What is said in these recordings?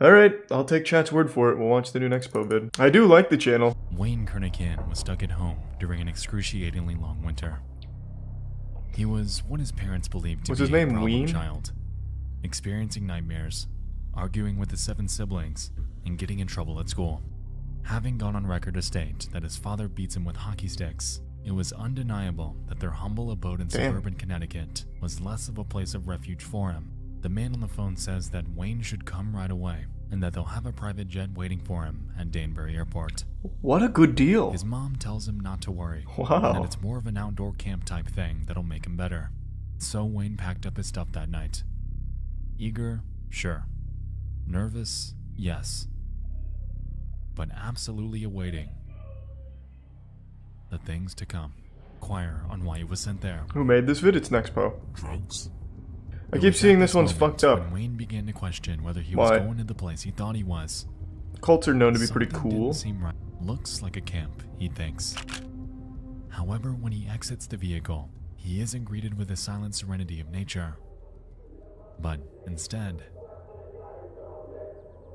Alright, I'll take chat's word for it. We'll watch the new Nexpo vid. I do like the channel. Wayne Cr1tikal was stuck at home during an excruciatingly long winter. He was what his parents believed to be a problem child, experiencing nightmares, arguing with his 7 siblings, and getting in trouble at school. Having gone on record to state that his father beats him with hockey sticks, it was undeniable that their humble abode in suburban Connecticut was less of a place of refuge for him. The man on the phone says that Wayne should come right away, and that they'll have a private jet waiting for him at Danbury Airport. What a good deal. His mom tells him not to worry, wow, and that it's more of an outdoor camp type thing that'll make him better. So Wayne packed up his stuff that night. Eager? Sure. Nervous? Yes. But absolutely awaiting the things to come. Inquire on why he was sent there. Who made this vid? It's Nexpo. Drugs? I keep seeing this one's fucked up. When Wayne began to question whether he was going to the place he thought he was. Cults are known to be pretty cool. Didn't seem right. Looks like a camp, he thinks. However, when he exits the vehicle, he isn't greeted with the silent serenity of nature, but instead,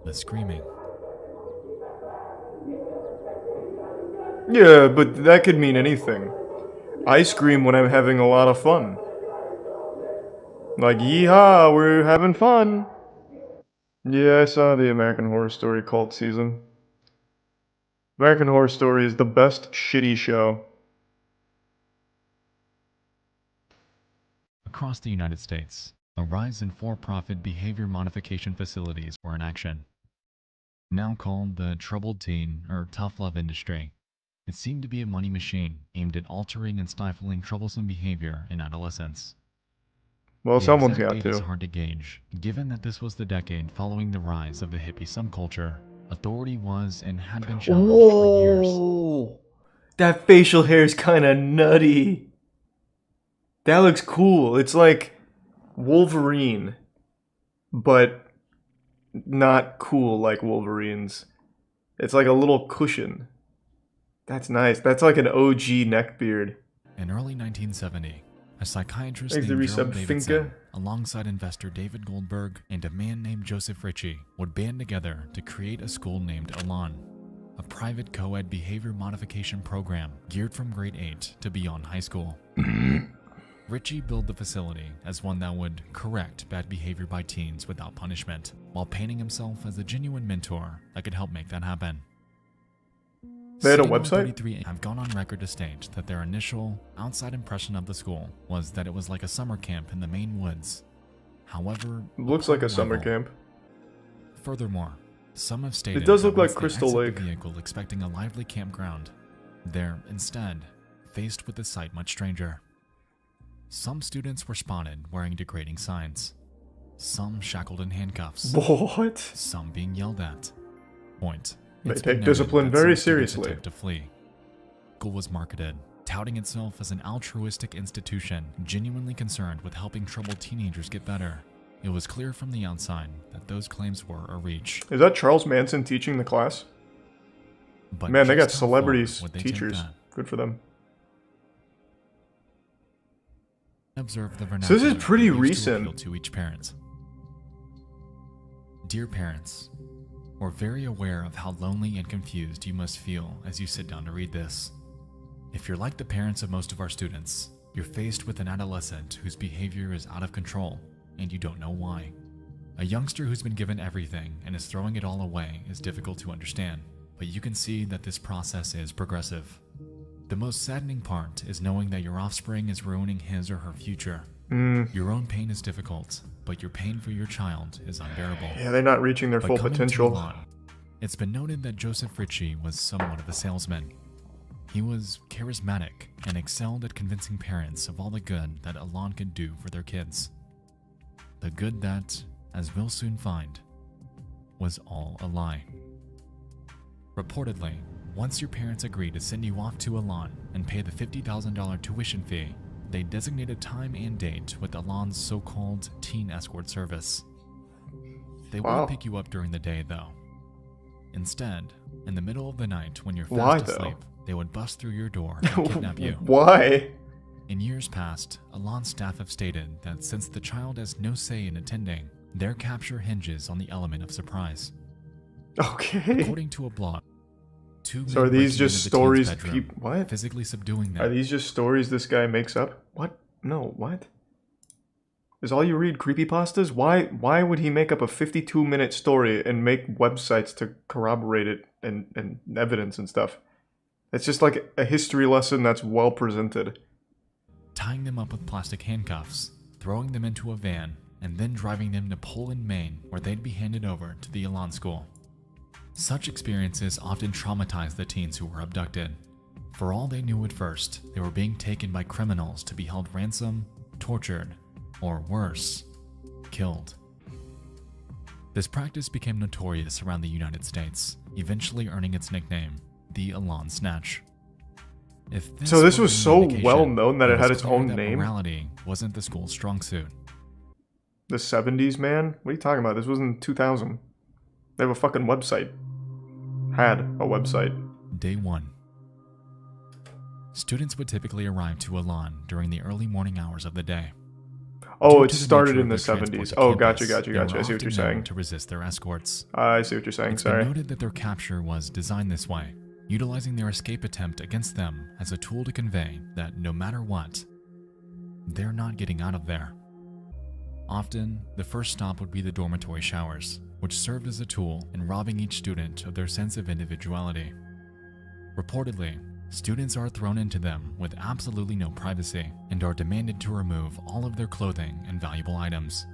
the screaming. Yeah, but that could mean anything. I scream when I'm having a lot of fun. Like, yeehaw, we're having fun. Yeah, I saw the American Horror Story cult season. American Horror Story is the best shitty show. Across the United States, a rise in for-profit behavior modification facilities were in action. Now called the troubled teen or tough love industry, it seemed to be a money machine aimed at altering and stifling troublesome behavior in adolescence. Well, someone's got to. It's hard to gauge, given that this was the decade following the rise of the hippie subculture. Authority was and had been challenged for years. Whoa! That facial hair is kind of nutty. That looks cool. It's like Wolverine, but not cool like Wolverine's. It's like a little cushion. That's nice. That's like an OG neckbeard. In early 1970, a psychiatrist named Gerald Davidson, alongside investor David Goldberg and a man named Joseph Ritchie, would band together to create a school named Elan, a private co-ed behavior modification program geared from grade 8 to beyond high school. Ritchie billed the facility as one that would correct bad behavior by teens without punishment, while painting himself as a genuine mentor that could help make that happen. They had a website? Cr1tikal have gone on record to state that their initial, outside impression of the school was that it was like a summer camp in the Maine woods. However, looks like a summer camp. Furthermore, some have stated it does look that like once Crystal they exit Lake. the vehicle expecting a lively campground, they're instead faced with a sight much stranger. Some students were spotted wearing degrading signs, some shackled in handcuffs, What? some being yelled at. Point. They It's been take noted discipline that very some students seriously. attempt to flee. School was marketed, touting itself as an altruistic institution genuinely concerned with helping troubled teenagers get better. It was clear from the outside that those claims were a reach. Is that Charles Manson teaching the class? But Man, they got just how celebrities, far would they take teachers. that? Good for them. Observe the So this is vernacular pretty used to recent. appeal to each parent. Dear parents, we're very aware of how lonely and confused you must feel as you sit down to read this. If you're like the parents of most of our students, you're faced with an adolescent whose behavior is out of control and you don't know why. A youngster who's been given everything and is throwing it all away is difficult to understand, but you can see that this process is progressive. The most saddening part is knowing that your offspring is ruining his or her future. Your own pain is difficult, but your pain for your child is unbearable. Yeah, they're not reaching their full Coming to potential. Elan, it's been noted that Joseph Ritchie was somewhat of a salesman. He was charismatic and excelled at convincing parents of all the good that Elan could do for their kids. The good that, as we'll soon find, was all a lie. Reportedly, once your parents agreed to send you off to Elan and pay the $50,000 tuition fee, they designated time and date with Elan's so-called teen escort service. They wouldn't pick you up during the day, though. Instead, in the middle of the night when you're fast asleep, they would bust through your door and kidnap you. Why? In years past, Elan's staff have stated that since the child has no say in attending, Their capture hinges on the element of surprise. Okay. According to a blog, two So are men these breaking just into the teens' stories? bedroom, What? physically subduing them. Are these just stories this guy makes up? What? No, what? Is all you read creepypastas? Why would he make up a 52-minute story and make websites to corroborate it and evidence and stuff? It's just like a history lesson that's well presented. Tying them up with plastic handcuffs, throwing them into a van, and then driving them to Poland, Maine, where they'd be handed over to the Elan school. Such experiences often traumatized the teens who were abducted. For all they knew at first, they were being taken by criminals to be held ransom, tortured, or worse, killed. This practice became notorious around the United States, eventually earning its nickname, the Elan snatch. If So this were was any so indication, well known that it had was its clear own that name? Morality wasn't the school's strong suit. The 70s, man? What are you talking about? This was in 2000. They have a fucking website. Had a website. Day 1. Students would typically arrive to Elan during the early morning hours of the day. Oh, Due it to the started nature in of the their transport 70s. to Oh, campus, gotcha. they I were see what you're often known saying. to resist their escorts. I see what you're saying, It's been sorry. noted that their capture was designed this way, utilizing their escape attempt against them as a tool to convey that no matter what, they're not getting out of there. Often, the first stop would be the dormitory showers, which served as a tool in robbing each student of their sense of individuality. Reportedly, students are thrown into them with absolutely no privacy and are demanded to remove all of their clothing and valuable items.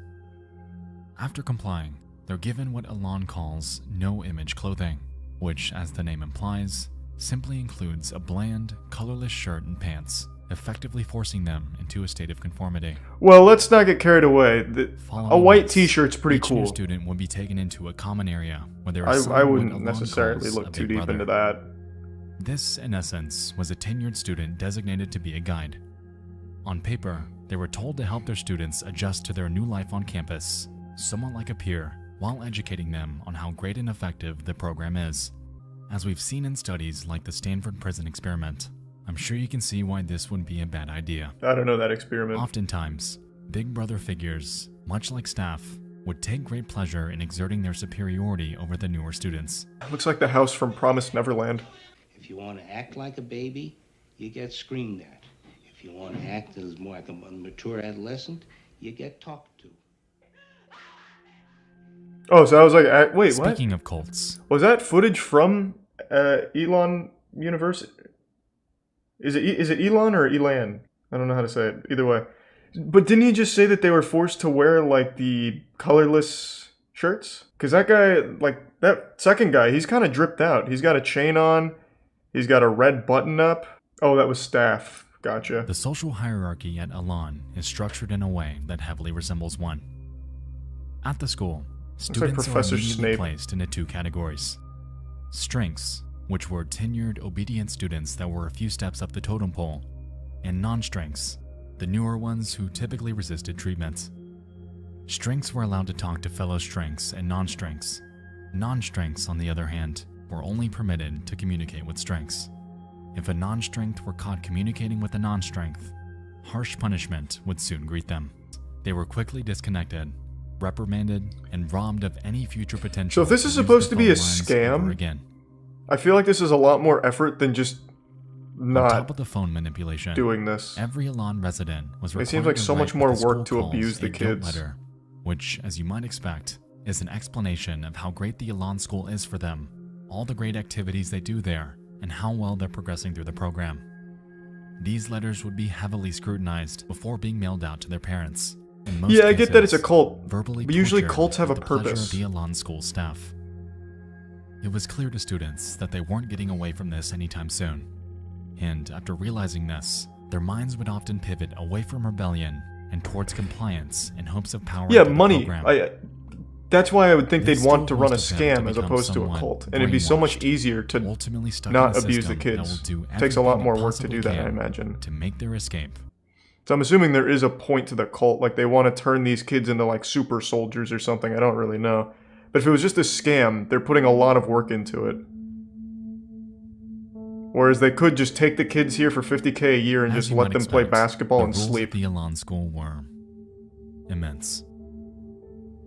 After complying, they're given what Elan calls no-image clothing, which, as the name implies, simply includes a bland, colorless shirt and pants, effectively forcing them into a state of conformity. Well, let's not get carried away. A Following white this, t-shirt's pretty each new cool. student would be taken into a common area where they were I assigned what wouldn't Elan necessarily calls a look too big deep brother. into that. This, in essence, was a tenured student designated to be a guide. On paper, they were told to help their students adjust to their new life on campus, somewhat like a peer, while educating them on how great and effective the program is. As we've seen in studies like the Stanford Prison Experiment, I'm sure you can see why this would be a bad idea. I don't know that experiment. Oftentimes, Big Brother figures, much like staff, would take great pleasure in exerting their superiority over the newer students. Looks like the house from Promised Neverland. If you want to act like a baby, you get screamed at. If you want to act as more like a mature adolescent, you get talked to. Oh, so I was like, wait, what? Speaking of cults, Was that footage from Elan University? Is it Elan or Elan? I don't know how to say it. Either way. But didn't he just say that they were forced to wear, like, the colorless shirts? Because that guy, like, that second guy, he's kind of dripped out. He's got a chain on. He's got a red button up. Oh, that was staff. Gotcha. the social hierarchy at Elan is structured in a way that heavily resembles one. At the school, like students are Professor immediately Snape. placed into two categories. Strengths, which were tenured, obedient students that were a few steps up the totem pole, and non-strengths, the newer ones who typically resisted treatment. Strengths were allowed to talk to fellow strengths and non-strengths. Non-strengths, on the other hand, were only permitted to communicate with strengths. If a non-strength were caught communicating with a non-strength, harsh punishment would soon greet them. They were quickly disconnected, reprimanded, and robbed of any future potential. So if this is to use supposed the to be a phone lines scam, over again. I feel like this is a lot more effort than just On top not of the phone manipulation, doing this. every Elan resident was required It seems like to so write much what more the work school to calls abuse the a guilt kids. letter, which, as you might expect, is an explanation of how great the Elan school is for them, all the great activities they do there, and how well they're progressing through the program. These letters would be heavily scrutinized before being mailed out to their parents. In most Yeah, I get that it's a cases, cult, verbally but usually tortured cults have with a the pleasure purpose. of the Elan school staff. It was clear to students that they weren't getting away from this anytime soon. And after realizing this, their minds would often pivot away from rebellion and towards compliance in hopes of power. Yeah, through the money. program. That's why I would think They they'd want to still run a most of them to scam as become opposed to a somewhat cult. And it'd be so much brainwashed, easier to ultimately stuck not in a abuse the system that will kids. do Takes a lot everything more it work to do possibly that, I can imagine. to make their escape. So I'm assuming there is a point to the cult, like they want to turn these kids into like super soldiers or something. I don't really know. But if it was just a scam, they're putting a lot of work into it. Whereas they could just take the kids here for $50K a year and As just you let might them play expect, basketball the and rules sleep. at the Elan school were immense.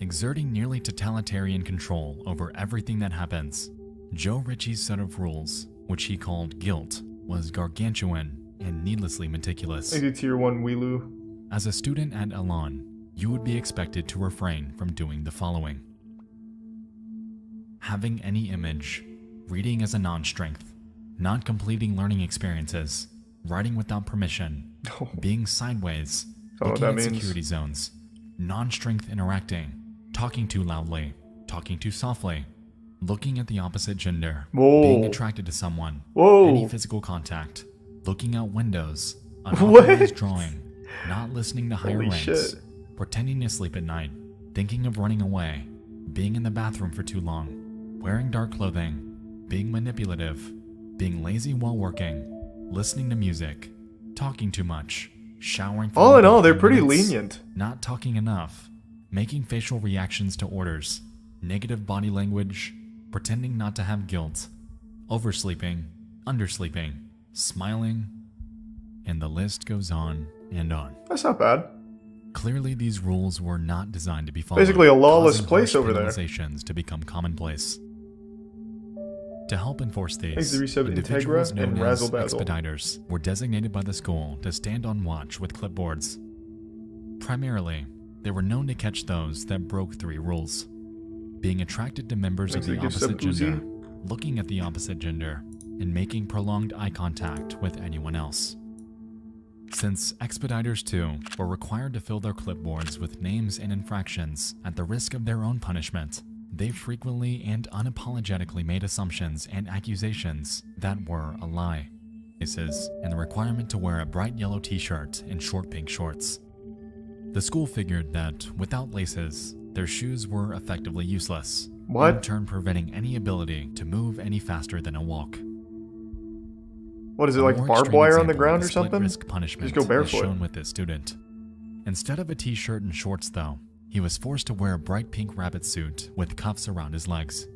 Exerting nearly totalitarian control over everything that happens, Joe Ritchie's set of rules, which he called guilt, was gargantuan and needlessly meticulous. I do tier 1 Wheeloo. As a student at Elan, you would be expected to refrain from doing the following: having any image, reading as a non-strength, not completing learning experiences, writing without permission, being sideways, Don't know what looking that at means. security zones, non-strength interacting, talking too loudly, talking too softly, looking at the opposite gender, Whoa. being attracted to someone, Whoa. any physical contact, looking out windows, What? unauthorized drawing, not listening to higher Holy ranks, shit. pretending to sleep at night, thinking of running away, being in the bathroom for too long, wearing dark clothing, being manipulative, being lazy while working, listening to music, talking too much, showering for All more in than all, they're 10 pretty minutes, lenient. not talking enough, making facial reactions to orders, negative body language, pretending not to have guilt, oversleeping, undersleeping, smiling, and the list goes on and on. That's not bad. Clearly, these rules were not designed to be followed. Basically a lawless causing place harsh over there. penalizations to become commonplace. To help enforce these, Thanks to Resub individuals Integra known and as Razzle Dazzle. expediters were designated by the school to stand on watch with clipboards. Primarily, they were known to catch those that broke 3 rules: being attracted to members of Thanks the to Gift opposite Sub gender, Uzi. looking at the opposite gender, and making prolonged eye contact with anyone else. Since Expediters, too, were required to fill their clipboards with names and infractions at the risk of their own punishment, they frequently and unapologetically made assumptions and accusations that were a lie. Cases, and the requirement to wear a bright yellow t-shirt and short pink shorts. The school figured that, without laces, their shoes were effectively useless, What? in turn preventing any ability to move any faster than a walk. What is it, A like more barbed extreme wire on the example ground of or the split something? risk punishment Just go barefoot. is shown with this student. Instead of a t-shirt and shorts, though, he was forced to wear a bright pink rabbit suit with cuffs around his legs.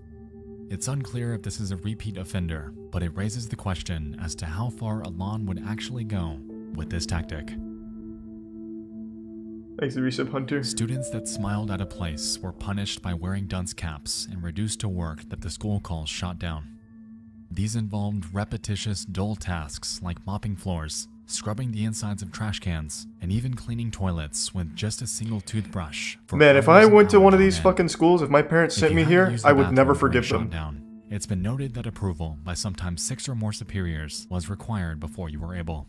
It's unclear if this is a repeat offender, but it raises the question as to how far Elan would actually go with this tactic. Thanks to Resub Hunter. Students that smiled at a place were punished by wearing dunce caps and reduced to work that the school calls shot down. These involved repetitious, dull tasks like mopping floors, scrubbing the insides of trash cans, and even cleaning toilets with just a single toothbrush. For Man, if hours I and went to hours one of on these end. fucking schools, if my parents If sent you me had to here, use the I would never bathroom during forgive them. shutdown, it's been noted that approval by sometimes 6 or more superiors was required before you were able.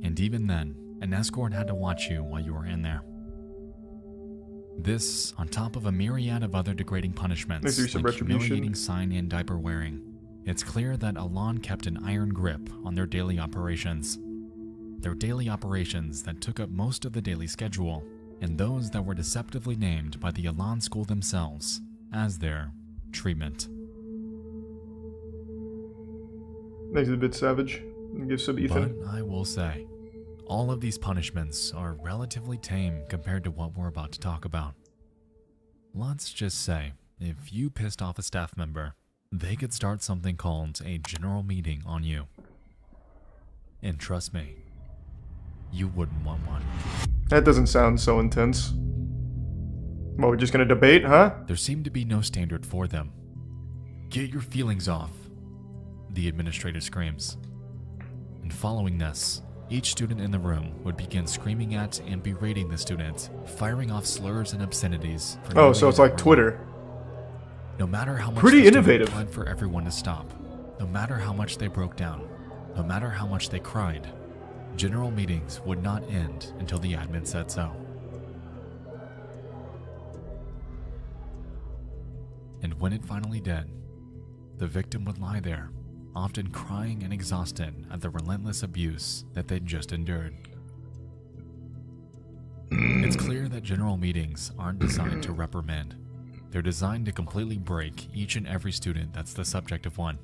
And even then, an escort had to watch you while you were in there. This, on top of a myriad of other degrading punishments, Thanks for some like retribution. humiliating sign and diaper wearing, it's clear that Elan kept an iron grip on their daily operations. Their daily operations that took up most of the daily schedule, and those that were deceptively named by the Elan school themselves as their treatment. Thanks a bit savage. And give sub Ethan. But I will say, all of these punishments are relatively tame compared to what we're about to talk about. Let's just say, if you pissed off a staff member, they could start something called a general meeting on you. And trust me, you wouldn't want one. That doesn't sound so intense. Well, we're just gonna debate, huh? There seemed to be no standard for them. Get your feelings off, the administrator screams. And following this, each student in the room would begin screaming at and berating the student, firing off slurs and obscenities. For Oh, no so it's reason like at all. Twitter. No matter how much Pretty the student innovative. pled for everyone to stop, no matter how much they broke down, no matter how much they cried, general meetings would not end until the admin said so. And when it finally did, the victim would lie there, often crying and exhausted at the relentless abuse that they'd just endured. It's clear that general meetings aren't designed to reprimand. They're designed to completely break each and every student that's the subject of one.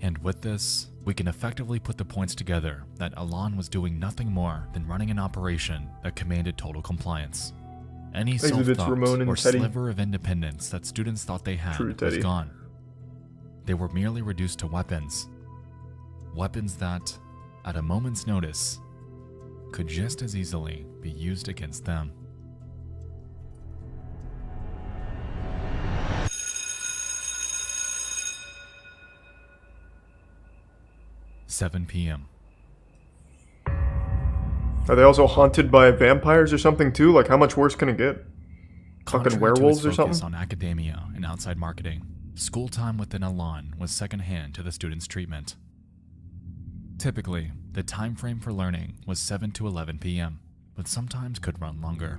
And with this, we can effectively put the points together that Elan was doing nothing more than running an operation that commanded total compliance. Any Exhibits self-thought Ramon and or Teddy. sliver of independence that students thought they had True, was Teddy. gone. They were merely reduced to weapons. Weapons that, at a moment's notice, could just as easily be used against them. 7 p.m. Are they also haunted by vampires or something too? Like, how much worse can it get? Contrary Fucking werewolves to or its focus something? on academia and outside marketing, school time within Elan was secondhand to the students' treatment. Typically, the time frame for learning was 7 to 11 p.m., but sometimes could run longer.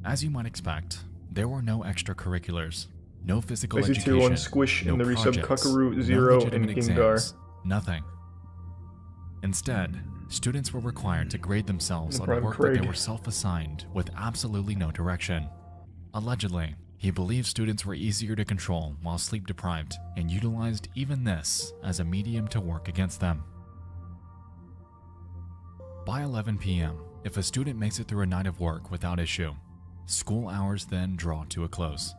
As you might expect, there were no extracurriculars, no physical Lazy education, 2-1 Squish no and the resub projects, Cr1tikal no 0 legitimate and Gengar. exams, nothing. Instead, students were required to grade themselves No on problem, work that they Craig. were self-assigned with absolutely no direction. Allegedly, he believed students were easier to control while sleep-deprived and utilized even this as a medium to work against them. By 11 p.m., if a student makes it through a night of work without issue, school hours then draw to a close.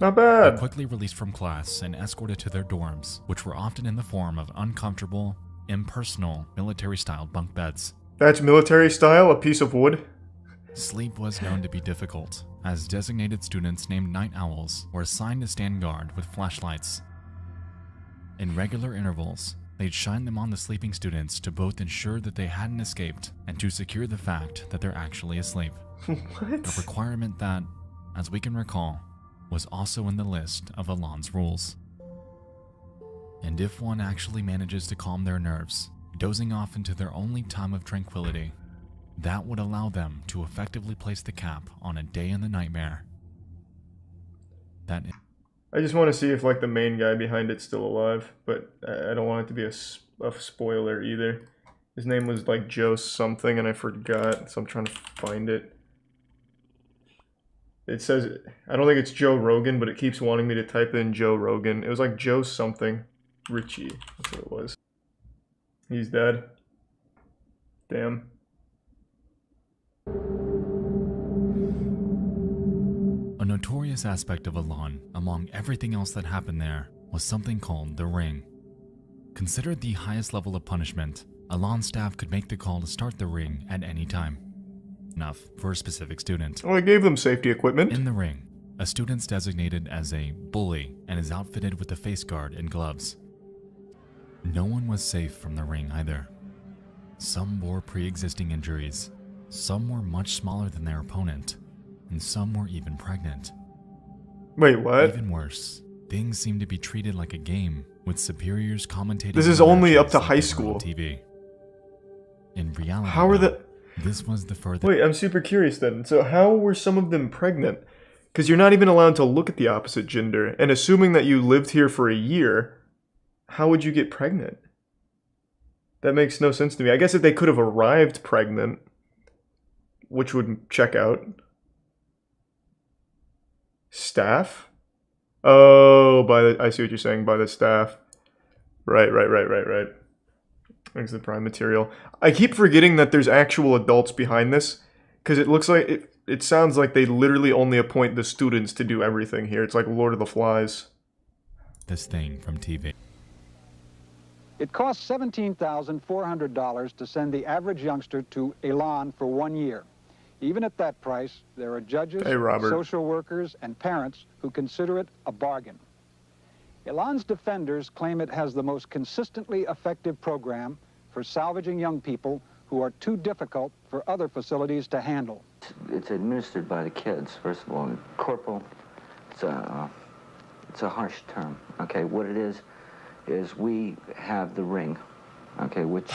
Not They're bad. quickly released from class and escorted to their dorms, which were often in the form of uncomfortable, impersonal, military-style bunk beds. That's military style, a piece of wood. Sleep was known to be difficult, as designated students named night owls were assigned to stand guard with flashlights. In regular intervals, they'd shine them on the sleeping students to both ensure that they hadn't escaped and to secure the fact that they're actually asleep. A What? requirement that, as we can recall, was also in the list of Elan's rules. And if one actually manages to calm their nerves, dozing off into their only time of tranquility, that would allow them to effectively place the cap on a day in the nightmare. That I just want to see if, like, the main guy behind it's still alive, but I don't want it to be a spoiler either. His name was, like, Joe something, and I forgot, so I'm trying to find it. It says, I don't think it's Joe Rogan, but it keeps wanting me to type in Joe Rogan. It was like Joe something. Richie, that's what it was. He's dead. Damn. A notorious aspect of Elan, among everything else that happened there, was something called the Ring. Considered the highest level of punishment, Elan staff could make the call to start the Ring at any time. Enough for a specific student. Well, I gave them safety equipment. In the Ring, a student's designated as a bully and is outfitted with a face guard and gloves. No one was safe from the Ring either. Some bore pre-existing injuries, some were much smaller than their opponent, and some were even pregnant. Wait, what? Even worse, things seemed to be treated like a game, with superiors commentating. This is on only up matches to like high they were school. on TV. In reality, How are though, the... this was the furthest. Wait, I'm super curious then. So how were some of them pregnant? Because you're not even allowed to look at the opposite gender. And assuming that you lived here for a year, how would you get pregnant? That makes no sense to me. I guess if they could have arrived pregnant, which would check out. Staff? Oh, I see what you're saying, by the staff. Right. Thanks to the prime material. I keep forgetting that there's actual adults behind this, because it looks like, it sounds like they literally only appoint the students to do everything here. It's like Lord of the Flies. This thing from TV. It costs $17,400 to send the average youngster to Elan for 1 year. Even at that price, there are judges, Hey, Robert. social workers, and parents who consider it a bargain. Elan's defenders claim it has the most consistently effective program for salvaging young people who are too difficult for other facilities to handle. It's administered by the kids, first of all. Corporal, it's a harsh term, okay? What it is we have the ring, okay, which...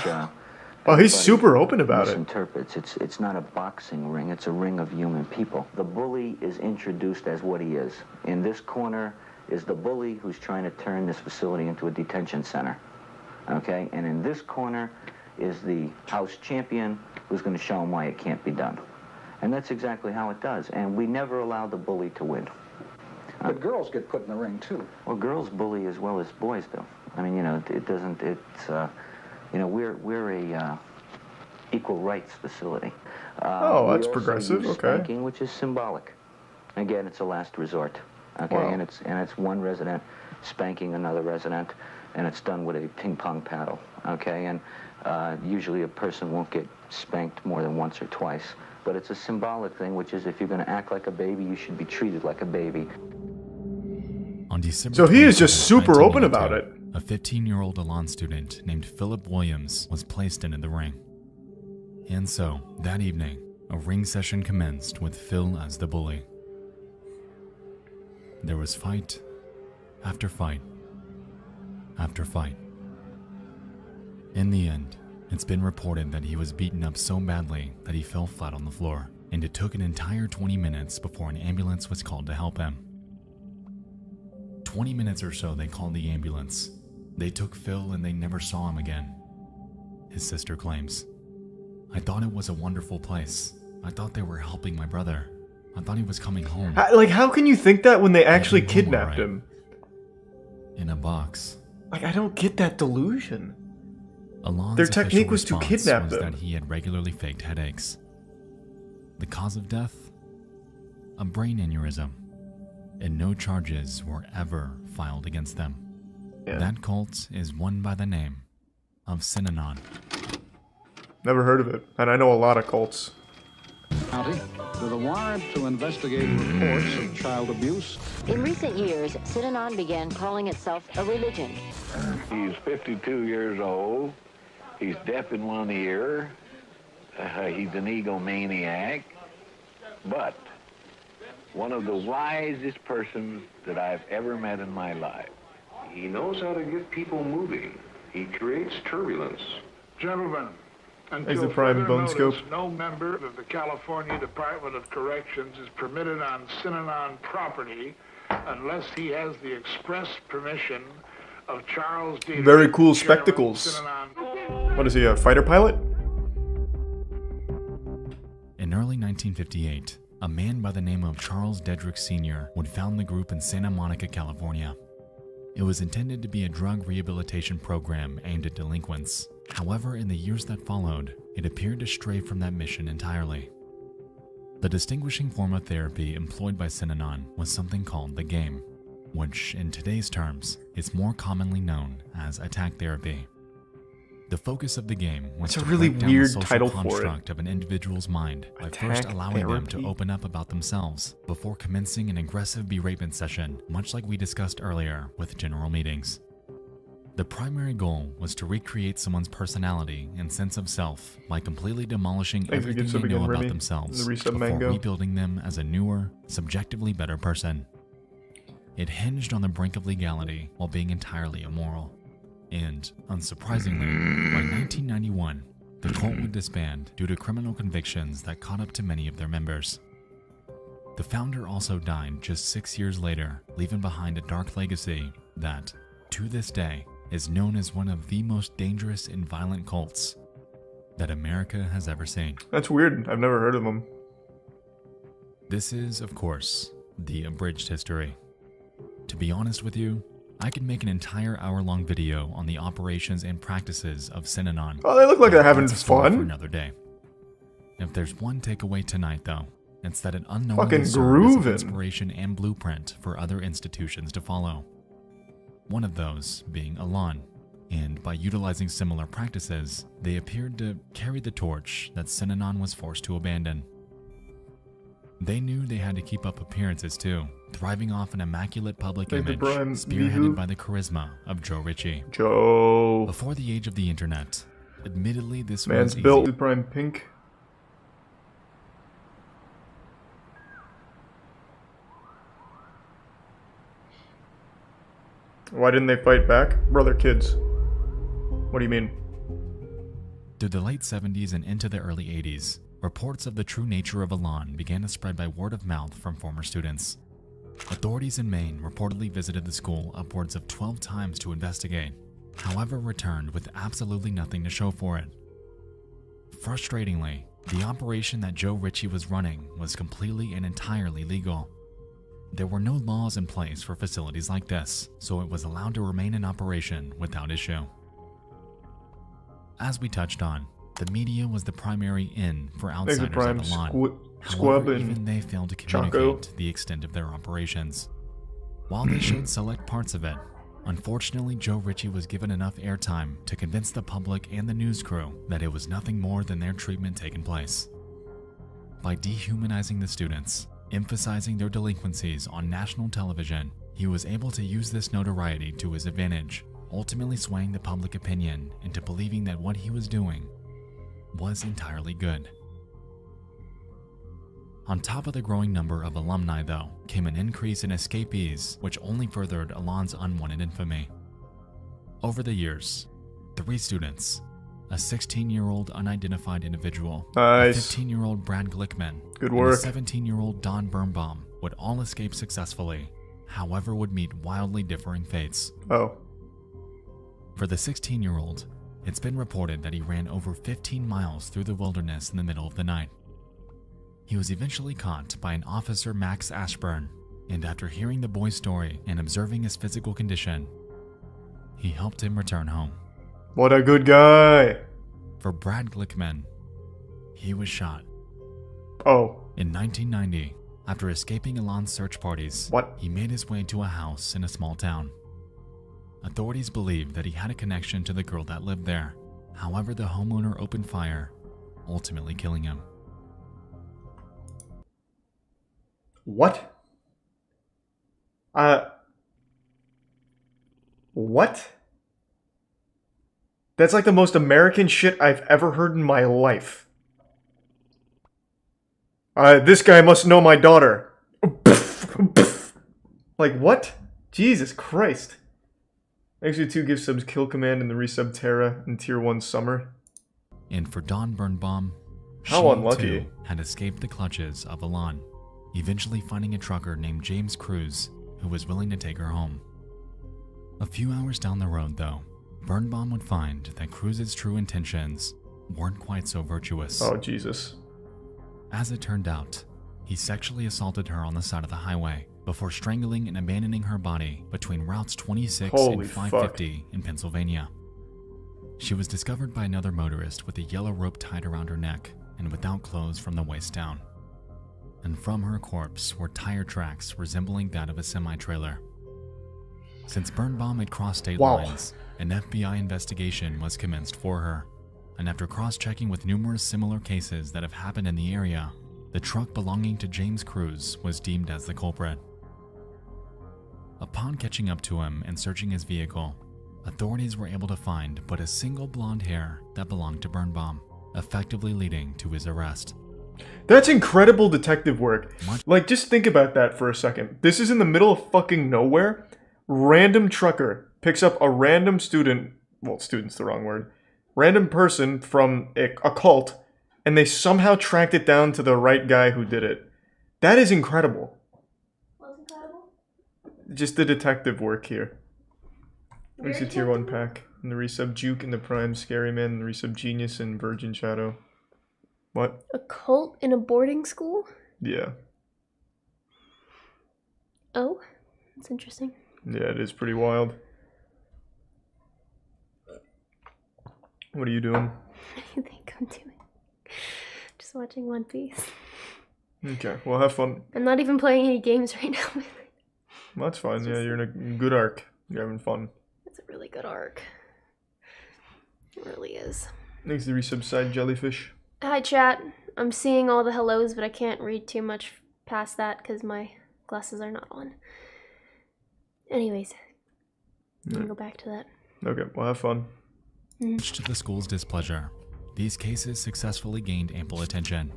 Oh, he's super open about it. Misinterprets. It's not a boxing ring, it's a ring of human people. The bully is introduced as what he is. In this corner is the bully who's trying to turn this facility into a detention center, okay? And in this corner is the house champion who's going to show him why it can't be done. And that's exactly how it does. And we never allow the bully to win. But girls get put in the ring, too. Well, girls bully as well as boys do. I mean, you know, it doesn't, it's, you know, we're a equal rights facility. Oh, that's we also progressive, use okay. Spanking, which is symbolic. Again, it's a last resort, okay? Wow. And it's one resident spanking another resident, and it's done with a ping pong paddle, okay? And usually a person won't get spanked more than once or twice. But it's a symbolic thing, which is if you're going to act like a baby, you should be treated like a baby. On December So he is 27th, just super open about 1982, a 15-year-old Elan student named Philip Williams was placed into the ring. And so, that evening, a ring session commenced with Phil as the bully. There was fight after fight after fight. In the end, it's been reported that he was beaten up so badly that he fell flat on the floor, and it took an entire 20 minutes before an ambulance was called to help him. 20 minutes or so they called the ambulance. They took Phil and they never saw him again. His sister claims, "I thought it was a wonderful place. I thought they were helping my brother. I thought he was coming home." Like, how can you think that when they actually kidnapped him? In a box. Like, I don't get that delusion. Elan's Their technique was to official response kidnap was them. that he had regularly faked headaches. The cause of death? A brain aneurysm. And no charges were ever filed against them. Yeah. That cult is one by the name of Synanon. Never heard of it, and I know a lot of cults. County with a warrant to investigate reports of child abuse. In recent years, Synanon began calling itself a religion. He's 52 years old. He's deaf in one ear. He's an egomaniac. But one of the wisest persons that I've ever met in my life. He knows how to get people moving. He creates turbulence. Gentlemen, Is the until prime further bone notice, scope? no member of the California Department of Corrections is permitted on Synanon property unless he has the express permission of Charles D. Very cool Chairman, spectacles. Synanon. What is he, a fighter pilot? In early 1958, a man by the name of Charles Dedrick Sr. would found the group in Santa Monica, California. It was intended to be a drug rehabilitation program aimed at delinquents. However, in the years that followed, it appeared to stray from that mission entirely. The distinguishing form of therapy employed by Synanon was something called the game, which, in today's terms, is more commonly known as attack therapy. The focus of the game was It's a to really break down the weird social title for it. construct of an individual's mind by first Attack allowing them therapy? to open up about themselves before commencing an aggressive beratement session, much like we discussed earlier with general meetings. The primary goal was to recreate someone's personality and sense of self by completely demolishing Thanks for everything subbing they know in, about Remy. themselves The resub before mango. rebuilding them as a newer, subjectively better person. It hinged on the brink of legality while being entirely immoral. And, unsurprisingly, by 1991, the cult would disband due to criminal convictions that caught up to many of their members. The founder also died just 6 years later, leaving behind a dark legacy that, to this day, is known as one of the most dangerous and violent cults that America has ever seen. That's weird. I've never heard of him. This is, of course, the abridged history. To be honest with you, I could make an entire hour-long video on the operations and practices of Synanon. Oh, they look like they're having That's a story for fun. another day. If there's one takeaway tonight, though, it's that it unknowingly Fucking served as an groovin'. inspiration and blueprint for other institutions to follow. One of those being Elan, and by utilizing similar practices, they appeared to carry the torch that Synanon was forced to abandon. They knew they had to keep up appearances too, thriving off an immaculate public Like the image, Brian spearheaded Vihu. by the charisma of Joe Ritchie. Joe. Before the age of the internet, admittedly this Man's was built easy. with prime pink. Why didn't they fight back? Brother kids. What do you mean? Through the late 70s and into the early 80s, reports of the true nature of Elan began to spread by word of mouth from former students. Authorities in Maine reportedly visited the school upwards of 12 times to investigate, however returned with absolutely nothing to show for it. Frustratingly, the operation that Joe Ritchie was running was completely and entirely legal. There were no laws in place for facilities like this, so it was allowed to remain in operation without issue. As we touched on, the media was the primary in for Thanks for outsiders prime at Elan. squab However, and even they failed to Choco. communicate the extent of their operations. While they showed select parts of it, unfortunately Joe Ritchie was given enough airtime to convince the public and the news crew that it was nothing more than their treatment taking place. By dehumanizing the students, emphasizing their delinquencies on national television, he was able to use this notoriety to his advantage, ultimately swaying the public opinion into believing that what he was doing was entirely good. On top of the growing number of alumni, though, came an increase in escapees, which only furthered Elan's unwanted infamy. Over the years, 3 students, a 16-year-old unidentified individual, Nice. a 15-year-old Brad Glickman, Good and work. a 17-year-old Don Birnbaum would all escape successfully, however would meet wildly differing fates. Oh. For the 16-year-old, it's been reported that he ran over 15 miles through the wilderness in the middle of the night. He was eventually caught by an officer, Max Ashburn, and after hearing the boy's story and observing his physical condition, he helped him return home. What a good guy. For Brad Glickman, he was shot. Oh. In 1990, after escaping Elan's search parties, What? he made his way to a house in a small town. Authorities believed that he had a connection to the girl that lived there. However, the homeowner opened fire, ultimately killing him. What? What? That's like the most American shit I've ever heard in my life. This guy must know my daughter. Like, what? Jesus Christ. Actually, 2 gift subs Kill Command and the resub Terra in Tier 1 Summer. And for Don Birnbaum, How she unlucky. too had escaped the clutches of Elan, eventually finding a trucker named James Cruz who was willing to take her home. A few hours down the road, though, Birnbaum would find that Cruz's true intentions weren't quite so virtuous. Oh, Jesus. As it turned out, he sexually assaulted her on the side of the highway before strangling and abandoning her body between routes 26 Holy and 550 in Pennsylvania. She was discovered by another motorist with a yellow rope tied around her neck and without clothes from the waist down. And from her corpse were tire tracks resembling that of a semi-trailer. Since Birnbaum had crossed state Wow. lines, an FBI investigation was commenced for her, and after cross-checking with numerous similar cases that have happened in the area, the truck belonging to James Cruz was deemed as the culprit. Upon catching up to him and searching his vehicle, authorities were able to find but a single blonde hair that belonged to Birnbaum, effectively leading to his arrest. That's incredible detective work. Like, just think about that for a second. This is in the middle of fucking nowhere. Random trucker picks up a random student, well, student's the wrong word, random person from a cult, and they somehow tracked it down to the right guy who did it. That is incredible. What's incredible? Just the detective work here. It's a Very tier 1 detective? pack. And the resub Juke and the Prime Scary Man, and the resub Genius and Virgin Shadow. What? A cult in a boarding school? Yeah. Oh, that's interesting. Yeah, it is pretty wild. What are you doing? I think I'm doing. Just watching One Piece. Okay, well, have fun. I'm not even playing any games right now. Well, that's fine. Yeah, you're in a good arc. You're having fun. It's a really good arc. It really is. Thanks to the resub Side Jellyfish. Hi, chat. I'm seeing all the hellos, but I can't read too much past that because my glasses are not on. Anyways, we can go back to that. Okay, well, have fun. Much to the school's displeasure, these cases successfully gained ample attention.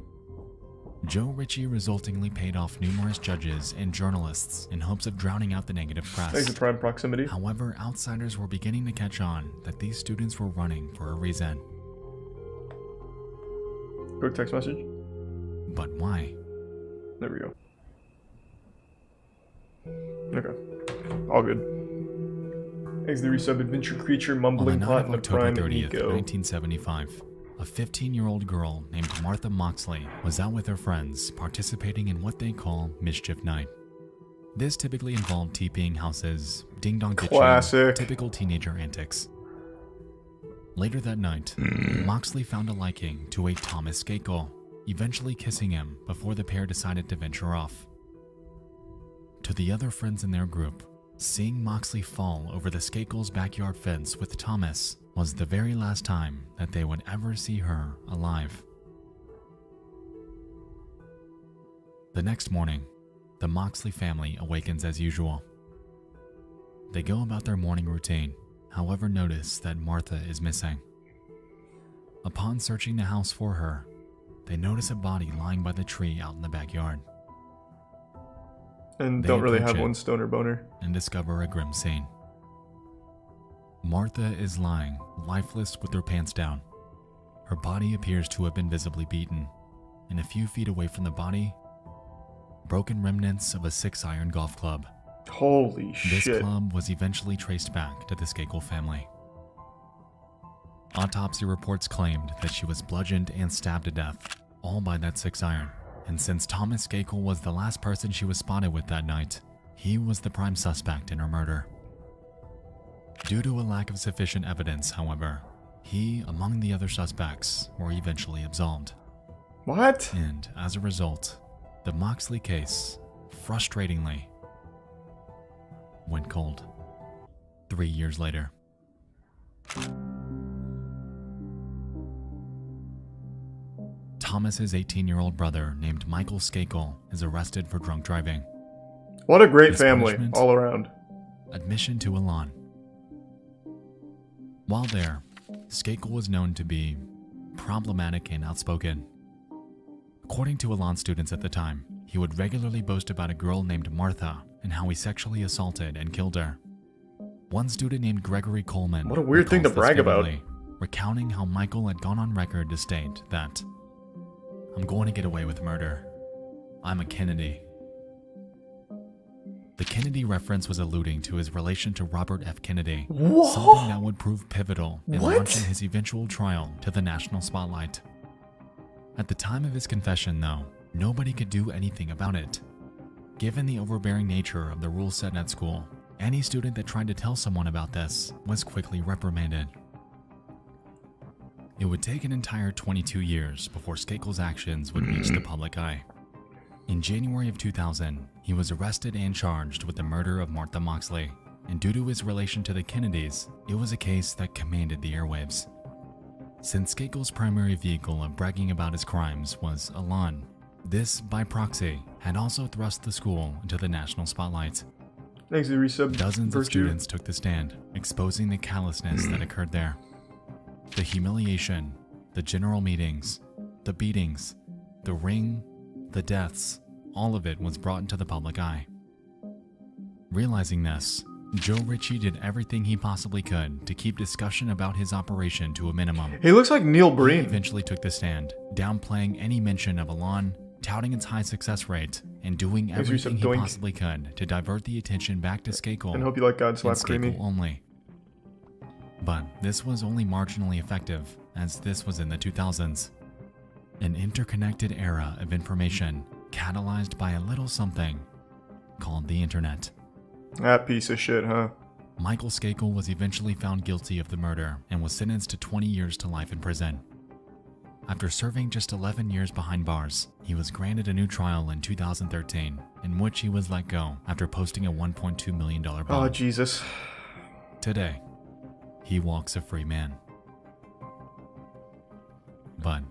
Joe Ritchie resultingly paid off numerous judges and journalists in hopes of drowning out the negative Thanks press. to Prime Proximity. However, outsiders were beginning to catch on that these students were running for a reason. Quick text message. But why? There we go. Okay. All good. Thanks to the resub Adventure Creature On the Mumbling night Plot of and the October Prime 30th, Nico. 1975, a 15-year-old girl named Martha Moxley was out with her friends participating in what they call Mischief Night. This typically involved TPing houses, ding-dong ditching, Classic. typical teenager antics. Later that night, Moxley found a liking to a Thomas Skakel, eventually kissing him before the pair decided to venture off. To the other friends in their group, seeing Moxley fall over the Skakel's backyard fence with Thomas was the very last time that they would ever see her alive. The next morning, the Moxley family awakens as usual. They go about their morning routine. however, notice that Martha is missing. Upon searching the house for her, they notice a body lying by the tree out in the backyard. And They don't really have approach it one stoner boner. and discover a grim scene. Martha is lying, lifeless with her pants down. Her body appears to have been visibly beaten, and a few feet away from the body, broken remnants of a 6-iron golf club. Holy This shit. club was eventually traced back to the Skakel family. Autopsy reports claimed that she was bludgeoned and stabbed to death, all by that 6-iron. And since Thomas Skakel was the last person she was spotted with that night, he was the prime suspect in her murder. Due to a lack of sufficient evidence, however, he, among the other suspects, were eventually absolved. What? And as a result, the Moxley case, frustratingly, went cold 3 years later. Thomas's 18-year-old brother named Michael Skakel is arrested for drunk driving. What a great His family, punishment? all around. Admission to Elan. While there, Skakel was known to be problematic and outspoken. According to Elan students at the time, he would regularly boast about a girl named Martha and how he sexually assaulted and killed her. One student named Gregory Coleman What a weird thing to recalls this brag about. vividly, recounting how Michael had gone on record to state that, "I'm going to get away with murder. I'm a Kennedy." The Kennedy reference was alluding to his relation to Robert F. Kennedy, What? something that would prove pivotal in What? launching his eventual trial to the national spotlight. At the time of his confession, though, nobody could do anything about it. Given the overbearing nature of the rules set at school, any student that tried to tell someone about this was quickly reprimanded. It would take an entire 22 years before Skakel's actions would reach the public eye. In January of 2000, he was arrested and charged with the murder of Martha Moxley, and due to his relation to the Kennedys, it was a case that commanded the airwaves. Since Skakel's primary vehicle of bragging about his crimes was Elan, this, by proxy, had also thrust the school into the national spotlight. Thanks to resub Dozens of Virtue. students took the stand, exposing the callousness that occurred there. The humiliation, the general meetings, the beatings, the ring, the deaths, all of it was brought into the public eye. Realizing this, Joe Ritchie did everything he possibly could to keep discussion about his operation to a minimum. He looks like Neil He Breen. eventually took the stand, downplaying any mention of Elan, touting its high success rate, and doing Thanks, everything he Doink. possibly could to divert the attention back to Skakel And hope you like God and Slap Creamy. Skakel only. But this was only marginally effective, as this was in the 2000s. An interconnected era of information catalyzed by a little something called the internet. That piece of shit, huh? Michael Skakel was eventually found guilty of the murder and was sentenced to 20 years to life in prison. After serving just 11 years behind bars, he was granted a new trial in 2013, in which he was let go after posting a $1.2 million bond. Oh, Jesus. Today, he walks a free man. But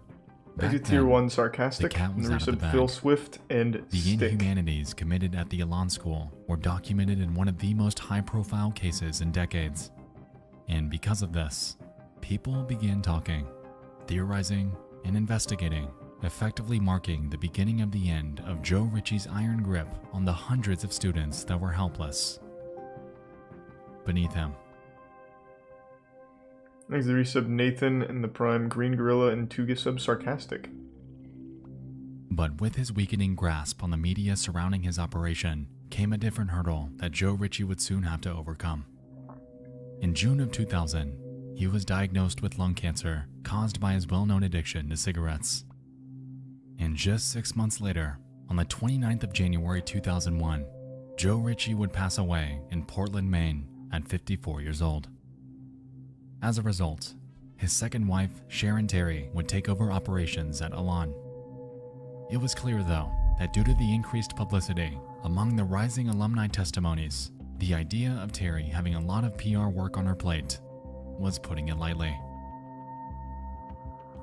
back Exit Tier then, 1 Sarcastic. the cat was And out of the resub bag. Phil Swift and The Stick. inhumanities committed at the Elan School were documented in one of the most high-profile cases in decades. And because of this, people began talking, theorizing, and investigating, effectively marking the beginning of the end of Joe Ritchie's iron grip on the hundreds of students that were helpless beneath him. Thanks to the resub Nathan and the Prime Green Gorilla and Tuga sub Sarcastic. But with his weakening grasp on the media surrounding his operation came a different hurdle that Joe Ritchie would soon have to overcome. In June of 2000, he was diagnosed with lung cancer caused by his well-known addiction to cigarettes. And just 6 months later, on the 29th of January 2001, Joe Ritchie would pass away in Portland, Maine at 54 years old. As a result, his second wife, Sharon Terry, would take over operations at Elan. It was clear, though, that due to the increased publicity among the rising alumni testimonies, the idea of Terry having a lot of PR work on her plate was putting it lightly.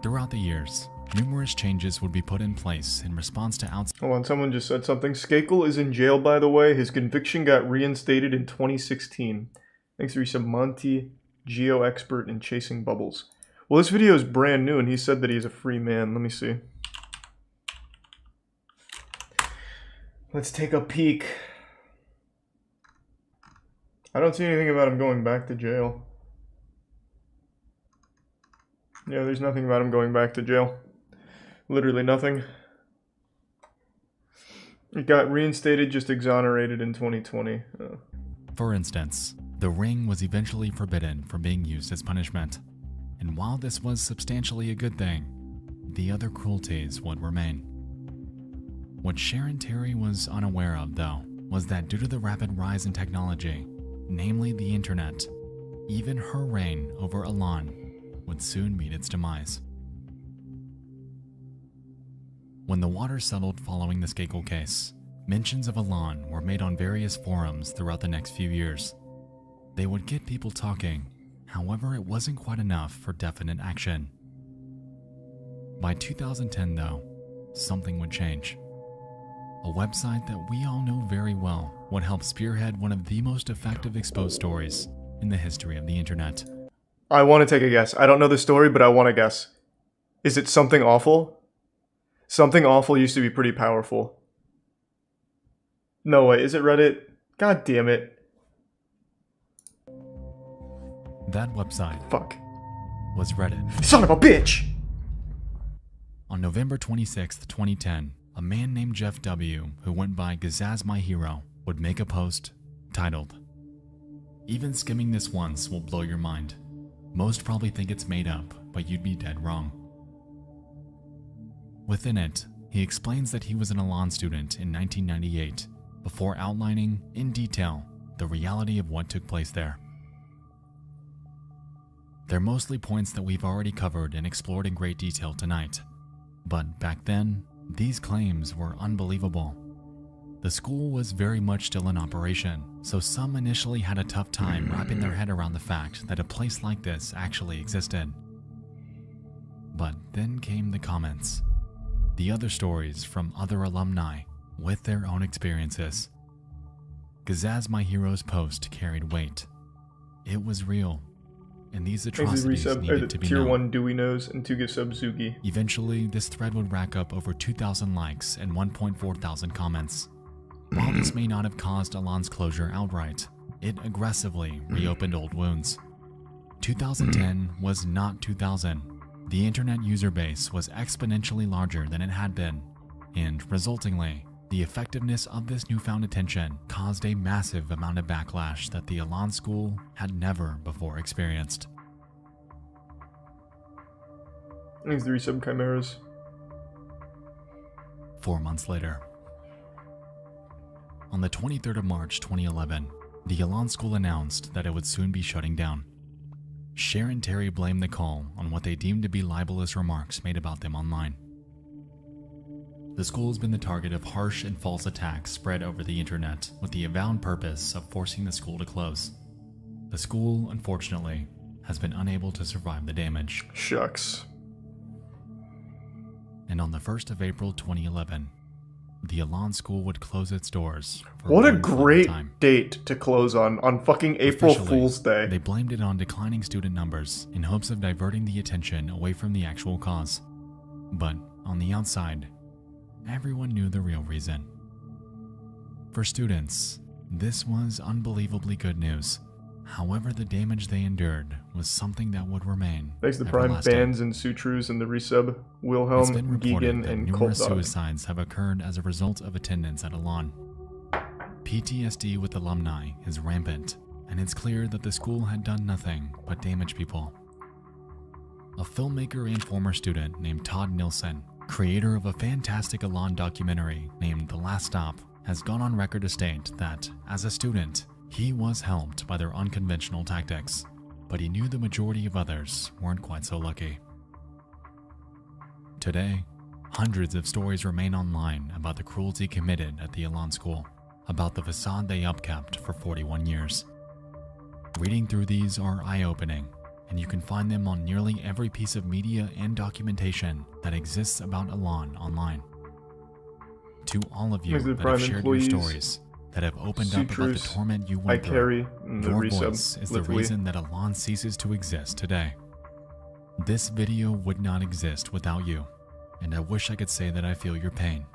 Throughout the years, numerous changes would be put in place in response to Hold on, someone just said something. Skakel is in jail, by the way. His conviction got reinstated in 2016. Thanks to resub Monty Geo expert in chasing bubbles. Well, this video is brand new, and he said that he's a free man. Let me see. Let's take a peek. I don't see anything about him going back to jail. Yeah, there's nothing about him going back to jail. Literally nothing. It got reinstated, just exonerated in 2020. Oh. For instance, the ring was eventually forbidden from being used as punishment. And while this was substantially a good thing, the other cruelties would remain. What Sharon Terry was unaware of, though, was that due to the rapid rise in technology, namely the internet, even her reign over Elan would soon meet its demise. When the water settled following the Skakel case, mentions of Elan were made on various forums throughout the next few years. They would get people talking, however it wasn't quite enough for definite action. By 2010 though, something would change. A website that we all know very well would help spearhead one of the most effective exposed stories in the history of the internet. I want to take a guess. I don't know the story, but I want to guess. Is it Something Awful? Something Awful used to be pretty powerful. No way, is it Reddit? God damn it. That website Fuck. was Reddit. Son of a bitch! On November 26th, 2010, a man named Jeff W., who went by Gazaz My Hero, would make a post titled, "Even skimming this once will blow your mind. Most probably think it's made up, but you'd be dead wrong." Within it, he explains that he was an Elan student in 1998, before outlining, in detail, the reality of what took place there. They're mostly points that we've already covered and explored in great detail tonight. But back then, these claims were unbelievable. The school was very much still in operation, so some initially had a tough time wrapping their head around the fact that a place like this actually existed. But then came the comments. The other stories from other alumni with their own experiences. Gazaz My Hero's post carried weight. It was real, and these atrocities needed to be Tier known. 1 Dewey Nose and 2 gift sub Zuki. Eventually, this thread would rack up over 2,000 likes and 1.4 thousand comments. While this may not have caused Elan's closure outright, it aggressively reopened old wounds. 2010 was not 2000. The internet user base was exponentially larger than it had been, and resultingly, the effectiveness of this newfound attention caused a massive amount of backlash that the Elan school had never before experienced. These 3 sub chimeras. 4 months later. On the 23rd of March 2011, the Elan school announced that it would soon be shutting down. Sharon Terry blamed the call on what they deemed to be libelous remarks made about them online. The school has been the target of harsh and false attacks spread over the internet with the avowed purpose of forcing the school to close. The school, unfortunately, has been unable to survive the damage. Shucks. And on the 1st of April 2011, the Elan school would close its doors. What a great date to close on fucking April Officially, Fool's Day. They blamed it on declining student numbers in hopes of diverting the attention away from the actual cause. But on the outside, everyone knew the real reason. For students, this was unbelievably good news. However, the damage they endured was something that would remain Thanks to the Prime everlasting. Bands and Sutrus and the resub, It's Wilhelm, been reported Geegan, that and numerous Cold Dog. suicides have occurred as a result of attendance at Elan. PTSD with alumni is rampant, and it's clear that the school had done nothing but damage people. A filmmaker and former student named Todd Nilsson, creator of a fantastic Elan documentary named The Last Stop, has gone on record to state that, as a student, he was helped by their unconventional tactics, but he knew the majority of others weren't quite so lucky. Today, hundreds of stories remain online about the cruelty committed at the Elan school, about the facade they upkept for 41 years. Reading through these are eye-opening, and you can find them on nearly every piece of media and documentation that exists about Elan online. To all of you These are the that have Prime shared employees. your stories, that have opened up about the Sutures torment you I went through. carry in the Your resub. voice is the Literally. reason that Elan ceases to exist today. This video would not exist without you, and I wish I could say that I feel your pain.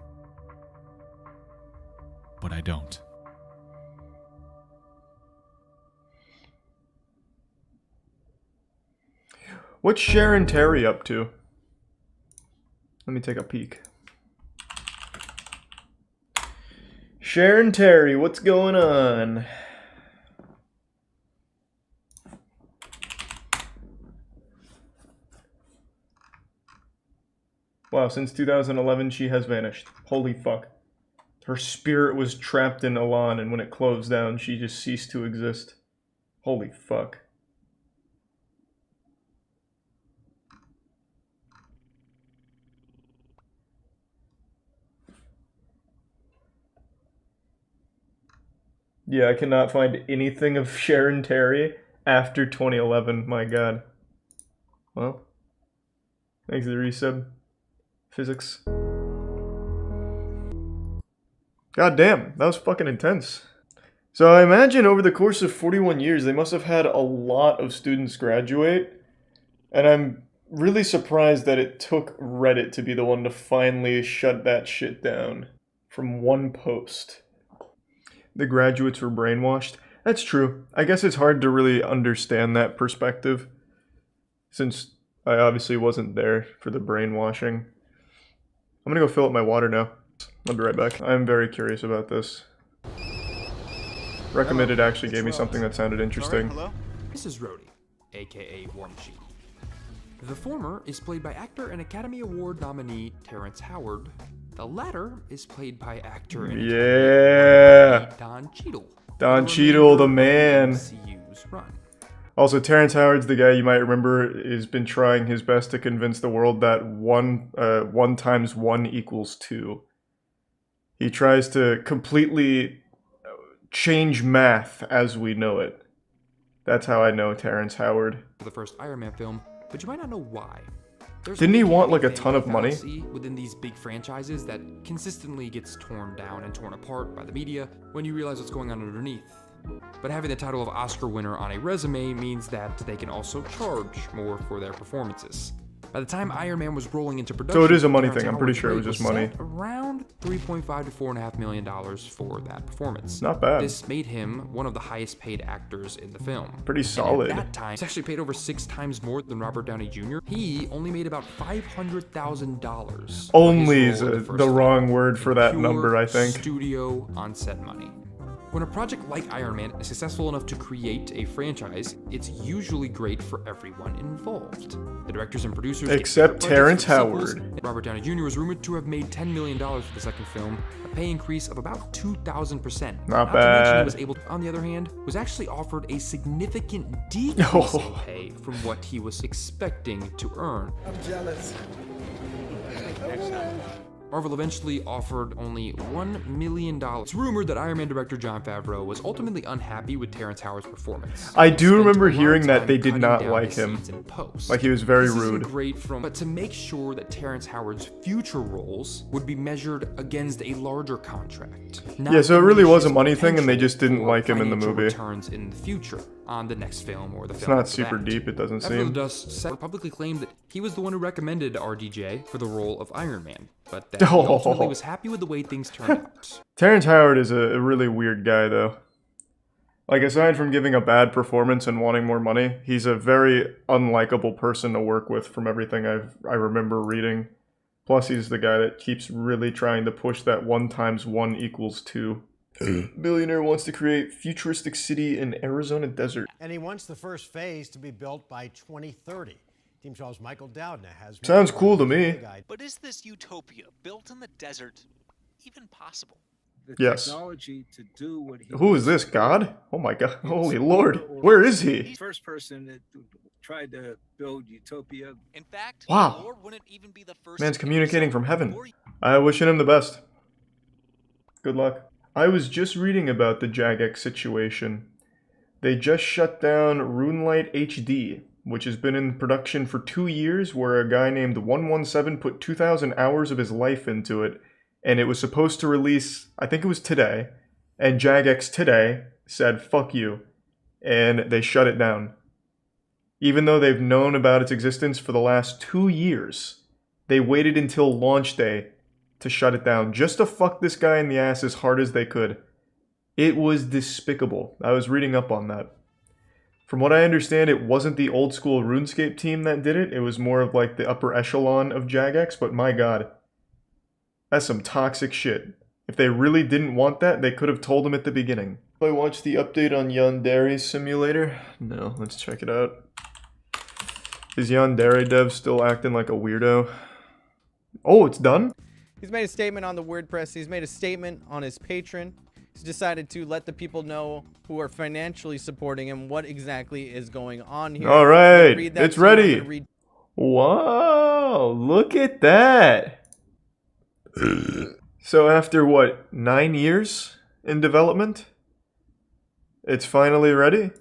But I don't. What's Sharon Terry up to? Let me take a peek. Sharon Terry, what's going on? Wow, since 2011 she has vanished. Holy fuck. Her spirit was trapped in Elan, and when it closed down, she just ceased to exist. Holy fuck. Yeah, I cannot find anything of Sharon Terry after 2011. My god. Well, thanks for the resub. Physics. God damn, that was fucking intense. So I imagine over the course of 41 years, they must have had a lot of students graduate. And I'm really surprised that it took Reddit to be the one to finally shut that shit down from one post. The graduates were brainwashed. That's true. I guess it's hard to really understand that perspective, since I obviously wasn't there for the brainwashing. I'm gonna go fill up my water now. I'll be right back. I'm very curious about this. Recommended actually gave me something that sounded interesting. Hello? This is Rhodey, aka War Machine. The former is played by actor and Academy Award nominee Terrence Howard. The latter is played by actor and Yeah, Don Cheadle. Don Cheadle, the man. MCU's run. Also, Terrence Howard's the guy you might remember has been trying his best to convince the world that 1 times 1 equals 2. He tries to completely change math as we know it. That's how I know Terrence Howard. For the first Iron Man film, but you might not know why. Didn't he want like a ton of money? Within these big franchises that consistently gets torn down and torn apart by the media when you realize what's going on underneath. But having the title of Oscar winner on a resume means that they can also charge more for their performances. By the time Iron Man was rolling into production, So it is a money Terrence thing. I'm pretty Howard's sure it was rate just money. set around $3.5 to $4.5 million for that performance. Not bad. This made him one of the highest paid actors in the film. Pretty And solid. at that time, he's actually paid over 6 times more than Robert Downey Jr. He only made about $500,000. Only is the wrong word for that number, I think. Studio on-set money. When a project like Iron Man is successful enough to create a franchise, it's usually great for everyone involved. The directors and producers Except Terrence Howard. Robert Downey Jr. was rumored to have made $10 million for the second film, a pay increase of about 2,000%. Not to mention he bad. was able to, on the other hand, was actually offered a significant decrease in pay from what he was expecting to earn. I'm jealous. Marvel eventually offered only $1 million. It's rumored that Iron Man director Jon Favreau was ultimately unhappy with Terrence Howard's performance. I He do spent remember a lot of hearing that time they did cutting not down like his him. scenes in post. Like he was very This isn't rude. great but to make sure that Terrence Howard's future roles would be measured against a larger contract. Yeah, so it really was a his money thing, and they potential just didn't for like him in the financial movie. returns in the future on the next film or the It's film not after super that. deep, it doesn't After the seem. dust settled, publicly claimed that he was the one who recommended RDJ for the role of Iron Man, but that he ultimately was happy with the way things turned out. Terrence Howard is a really weird guy, though. Like, aside from giving a bad performance and wanting more money, he's a very unlikable person to work with from everything I remember reading. Plus, he's the guy that keeps really trying to push that 1 times 1 equals 2. Billionaire wants to create futuristic city in Arizona desert. And he wants the first phase to be built by 2030. Team 12's Michael Doudna has... Sounds cool to me. But is this utopia built in the desert even possible? Yes. Technology to do what he Who is this, God? Oh my god. Holy Lord. Where is he? He's the first person that tried to build utopia. In fact, Wow. Lord wouldn't even be the first Man's to communicating from heaven. I wishing him the best. Good luck. I was just reading about the Jagex situation. They just shut down RuneLight HD, which has been in production for 2 years, where a guy named 117 put 2,000 hours of his life into it, and it was supposed to release, I think it was today, And Jagex today said, fuck you. And they shut it down. Even though they've known about its existence for the last 2 years, they waited until launch day to shut it down, just to fuck this guy in the ass as hard as they could. It was despicable. I was reading up on that. From what I understand, it wasn't the old school RuneScape team that did it. It was more of like the upper echelon of Jagex, but my god. That's some toxic shit. If they really didn't want that, they could have told him at the beginning. I watched the update on Yandere Simulator. No, let's check it out. Is Yandere dev still acting like a weirdo? Oh, it's done? He's made a statement on the WordPress. He's made a statement on his Patreon. He's decided to let the people know who are financially supporting him what exactly is going on here. All right, it's ready. Wow, look at that. So after what, 9 years in development? It's finally ready?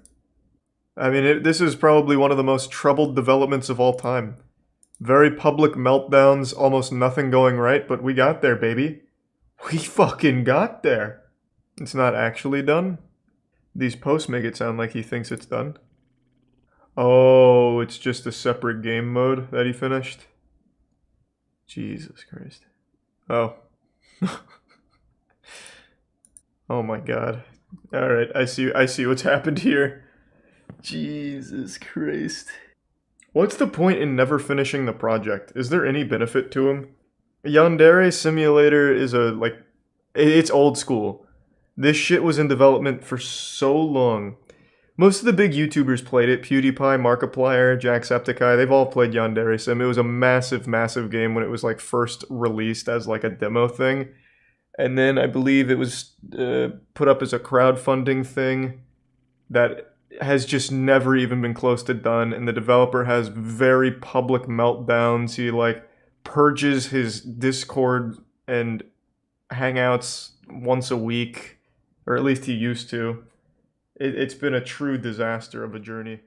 I mean, this is probably one of the most troubled developments of all time. Very public meltdowns, almost nothing going right, but we got there, baby. We fucking got there. It's not actually done. These posts make it sound like he thinks it's done. Oh, it's just a separate game mode that he finished? Jesus Christ. Oh. Oh my god. Alright, I see what's happened here. Jesus Christ. What's the point in never finishing the project? Is there any benefit to him? Yandere Simulator is it's old school. This shit was in development for so long. Most of the big YouTubers played it. PewDiePie, Markiplier, Cr1tikal, they've all played Yandere Sim. It was a massive, massive game when it was like first released as like a demo thing. And then I believe it was put up as a crowdfunding thing that has just never even been close to done. And the developer has very public meltdowns. He like purges his Discord and Hangouts once a week, or at least he used to. It's been a true disaster of a journey.